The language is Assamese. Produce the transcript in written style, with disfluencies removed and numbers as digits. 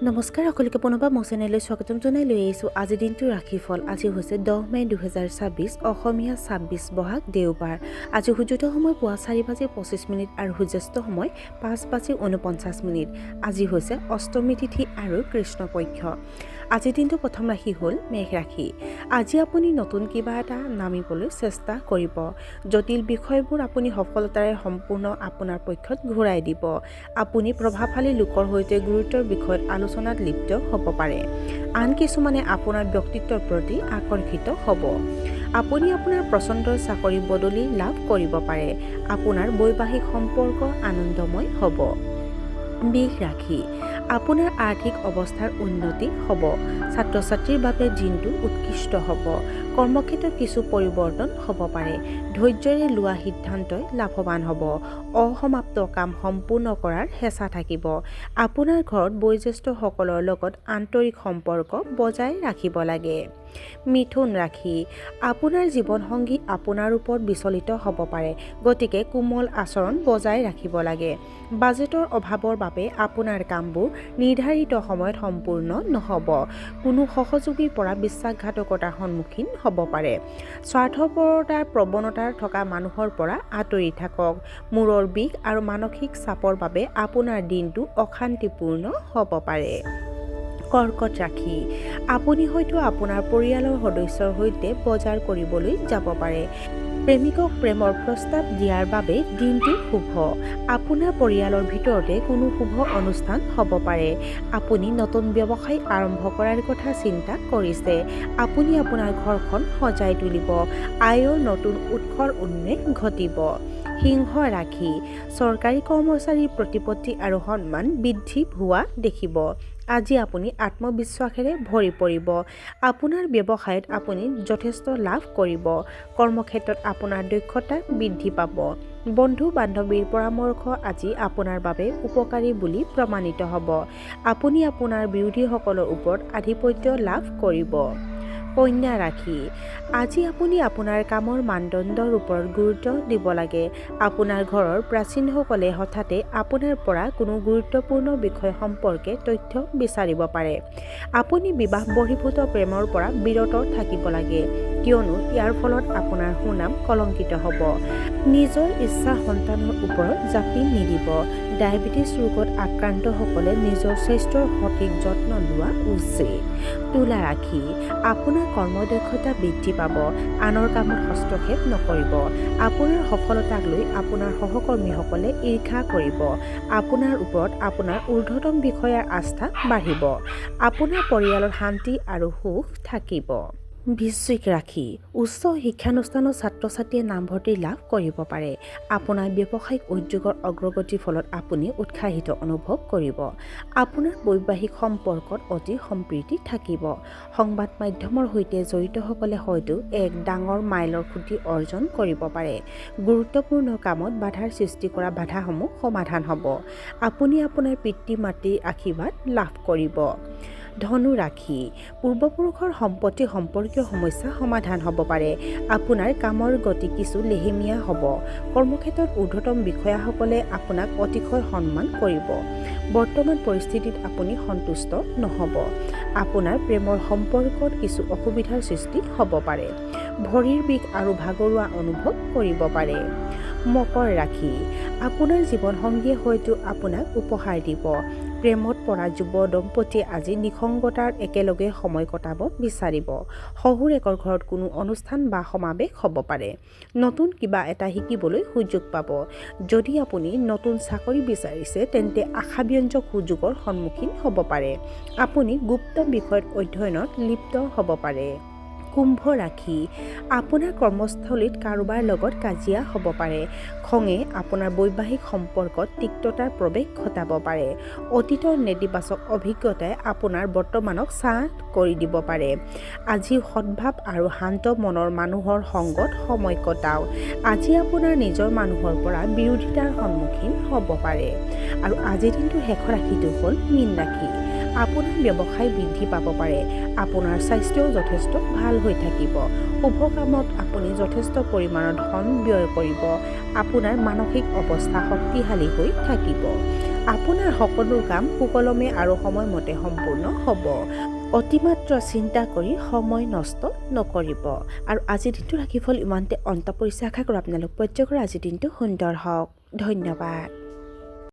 নমস্কাৰ সকলোকে পুনৰবাৰ মোৰ চেনেললৈ স্বাগতম জনাই লৈ আহিছোঁ আজিৰ দিনটোৰ ৰাশিফল। আজি হৈছে 10 মে 2026 অসমীয়া 26 বহাগ দেওবাৰ। আজি সূৰ্যোদয় সময় পুৱা 4:25 আৰু সূৰ্যাস্ত সময় 5:49। আজি হৈছে অষ্টমী তিথি আৰু কৃষ্ণপক্ষ। আজিৰ দিনটো প্ৰথম ৰাশি হ'ল মেঘ ৰাশি। আজি আপুনি নতুন কিবা এটা নামিবলৈ চেষ্টা কৰিব। জটিল বিষয়বোৰ আপুনি সফলতাৰে সম্পূৰ্ণ আপোনাৰ পক্ষত ঘূৰাই দিব। আপুনি প্ৰভাৱশালী লোকৰ সৈতে গুৰুত্বৰ বিষয়ত আলোচনাত লিপ্ত হ'ব পাৰে। আন কিছুমানে আপোনাৰ ব্যক্তিত্বৰ প্ৰতি আকৰ্ষিত হ'ব। আপুনি আপোনাৰ পচন্দৰ চাকৰি বদলি লাভ কৰিব পাৰে। আপোনাৰ বৈবাহিক সম্পৰ্ক আনন্দময় হ'ব। বৃষ ৰাশি। আপোনাৰ আৰ্থিক অৱস্থাৰ উন্নতি হ'ব। ছাত্ৰ ছাত্ৰীৰ বাবে দিনটো উৎকৃষ্ট হ'ব। কৰ্মক্ষেত্ৰত কিছু পৰিৱৰ্তন হ'ব পাৰে। ধৈৰ্য্যৰে লোৱা সিদ্ধান্তই লাভৱান হ'ব। অসমাপ্ত কাম সম্পূৰ্ণ কৰাৰ হেঁচা থাকিব। আপোনাৰ ঘৰত বয়োজ্যেষ্ঠসকলৰ লগত আন্তৰিক সম্পৰ্ক বজাই ৰাখিব লাগে। মিথুন ৰাশি। আপোনাৰ জীৱনসংগী আপোনাৰ ওপৰত বিচলিত হ'ব পাৰে, গতিকে কোমল আচৰণ বজাই ৰাখিব লাগে। বাজেটৰ অভাৱৰ বাবে আপোনাৰ কামবোৰ নিৰ্ধাৰিত সময়ত সম্পূৰ্ণ নহ'ব। কোনো সহযোগীৰ পৰা বিশ্বাসঘাতকতাৰ সন্মুখীন হ'ব পাৰে। স্বাৰ্থপৰতাৰ প্ৰৱণতা থকা মানুহৰ পৰা আঁতৰি থাকক। মূৰৰ বিষ আৰু মানসিক চাপৰ বাবে আপোনাৰ দিনটো অশান্তিপূৰ্ণ হ'ব পাৰে। কৰ্কট ৰাশি। আপুনি হয়তো আপোনাৰ পৰিয়ালৰ সদস্যৰ সৈতে বজাৰ কৰিবলৈ যাব পাৰে। প্ৰেমিকক প্ৰেমৰ প্ৰস্তাৱ দিয়াৰ বাবে দিনটো শুভ। আপোনাৰ পৰিয়ালৰ ভিতৰতে কোনো শুভ অনুষ্ঠান হ'ব পাৰে। আপুনি নতুন ব্যৱসায় আৰম্ভ কৰাৰ কথা চিন্তা কৰিছে। আপুনি আপোনাৰ ঘৰখন সজাই তুলিব। আয়ৰ নতুন উৎসৰ উন্মেষ ঘটিব। সিংহ ৰাশি। চৰকাৰী কৰ্মচাৰীৰ প্ৰতিপত্তি আৰু সন্মান বৃদ্ধি হোৱা দেখিব। আজি আপুনি আত্মবিশ্বাসেৰে ভৰি পৰিব। আপোনাৰ ব্যৱসায়ত আপুনি যথেষ্ট লাভ কৰিব। কৰ্মক্ষেত্ৰত আপোনাৰ দক্ষতা বৃদ্ধি পাব। বন্ধু বান্ধৱীৰ পৰামৰ্শ আজি আপোনাৰ বাবে উপকাৰী বুলি প্ৰমাণিত হ'ব। আপুনি আপোনাৰ বিৰোধীসকলৰ ওপৰত আধিপত্য লাভ কৰিব। কন্যা ৰাশি। আজি আপুনি আপোনাৰ কামৰ মানদণ্ডৰ ওপৰত গুৰুত্ব দিব লাগে। আপোনাৰ ঘৰৰ প্ৰাচীনসকলে হঠাতে আপোনাৰ পৰা কোনো গুৰুত্বপূৰ্ণ বিষয় সম্পৰ্কে তথ্য বিচাৰিব পাৰে। আপুনি বিবাহ বহিৰ্ভূত প্ৰেমৰ পৰা বিৰত থাকিব লাগে, কিয়নো ইয়াৰ ফলত আপোনাৰ সুনাম কলংকিত হ'ব। নিজৰ ইচ্ছা সন্তানৰ ওপৰত জাপি নিদিব। ডায়েবেটিছ ৰোগত আক্ৰান্তসকলে নিজৰ স্বাস্থ্যৰ সঠিক যত্ন লোৱা উচিত। তুলা ৰাশি। আপোনাৰ কৰ্মদক্ষতা বৃদ্ধি পাব। আনৰ কামত হস্তক্ষেপ নকৰিব। আপোনাৰ সফলতাক লৈ আপোনাৰ সহকৰ্মীসকলে ঈৰ্ষা কৰিব। আপোনাৰ ওপৰত আপোনাৰ ঊৰ্ধ্বতম বিষয়াৰ আস্থা বাঢ়িব। আপোনাৰ পৰিয়ালত শান্তি আৰু সুখ থাকিব। বৃশ্চিক ৰাশি। উচ্চ শিক্ষানুষ্ঠানৰ ছাত্ৰ ছাত্ৰীয়ে নামভৰ্তি লাভ কৰিব পাৰে। আপোনাৰ ব্যৱসায়িক উদ্যোগৰ অগ্ৰগতিৰ ফলত আপুনি উৎসাহিত অনুভৱ কৰিব। আপোনাৰ বৈবাহিক সম্পৰ্কত অতি সম্প্ৰীতি থাকিব। সংবাদ মাধ্যমৰ সৈতে জড়িতসকলে হয়তো এক ডাঙৰ মাইলৰ খুঁটি অৰ্জন কৰিব পাৰে। গুৰুত্বপূৰ্ণ কামত বাধাৰ সৃষ্টি কৰা বাধাসমূহ সমাধান হ'ব। আপুনি আপোনাৰ পিতৃ মাতৃৰ আশীৰ্বাদ লাভ কৰিব। ধনু ৰাশি। পূৰ্বপুৰুষৰ সম্পত্তি সম্পৰ্কীয় সমস্যা সমাধান হ'ব পাৰে। আপোনাৰ কামৰ গতি কিছু লেহেমীয়া হ'ব। কৰ্মক্ষেত্ৰত ঊৰ্ধ্বতম বিষয়াসকলে আপোনাক অতিশয় সন্মান কৰিব। বৰ্তমান পৰিস্থিতিত আপুনি সন্তুষ্ট নহ'ব। আপোনাৰ প্ৰেমৰ সম্পৰ্কত কিছু অসুবিধাৰ সৃষ্টি হ'ব পাৰে। ভৰিৰ বিষ আৰু ভাগৰুৱা অনুভৱ কৰিব পাৰে। মকৰ ৰাশি। আপোনাৰ জীৱনসংগীয়ে হয়তো আপোনাক উপহাৰ দিব। প্ৰেমত পৰা যুৱ দম্পতীয়ে আজি নিসংগতাৰ একেলগে সময় কটাব বিচাৰিব। শহুৰেকৰ ঘৰত কোনো অনুষ্ঠান বা সমাৱেশ হ'ব পাৰে। নতুন কিবা এটা শিকিবলৈ সুযোগ পাব। যদি আপুনি নতুন চাকৰি বিচাৰিছে তেন্তে আশাব্যঞ্জক সুযোগৰ সন্মুখীন হ'ব পাৰে। আপুনি গুপ্ত বিষয়ত অধ্যয়নত লিপ্ত হ'ব পাৰে। কুম্ভ ৰাশি। আপোনাৰ কৰ্মস্থলীত কাৰোবাৰ লগত কাজিয়া হ'ব পাৰে। খঙে আপোনাৰ বৈবাহিক সম্পৰ্কত তিক্ততাৰ প্ৰৱেশ ঘটাব পাৰে। অতীতৰ নেতিবাচক অভিজ্ঞতাই আপোনাৰ বৰ্তমানক ছাঁ কৰি দিব পাৰে। আজি সদ্ভাৱ আৰু শান্ত মনৰ মানুহৰ সংগত সময় কটাওক। আজি আপোনাৰ নিজৰ মানুহৰ পৰা বিৰোধিতাৰ সন্মুখীন হ'ব পাৰে। আৰু আজিৰ দিনটোৰ শেষৰ ৰাশিটো হ'ল মীন ৰাশি। আপোনাৰ ব্যৱসায় বৃদ্ধি পাব পাৰে। আপোনাৰ স্বাস্থ্যও যথেষ্ট ভাল হৈ থাকিব। শুভ কামত আপুনি যথেষ্ট পৰিমাণৰ ধন ব্যয় কৰিব। আপোনাৰ মানসিক অৱস্থা শক্তিশালী হৈ থাকিব। আপোনাৰ সকলো কাম সুকলমে আৰু সময়মতে সম্পূৰ্ণ হ'ব। অতিমাত্ৰা চিন্তা কৰি সময় নষ্ট নকৰিব। আৰু আজিৰ দিনটো ৰাশিফল ইমানতে অন্ত পৰিছে। আশা কৰোঁ আপোনালোক প্ৰত্যেকৰে আজিৰ দিনটো সুন্দৰ হওক। ধন্যবাদ।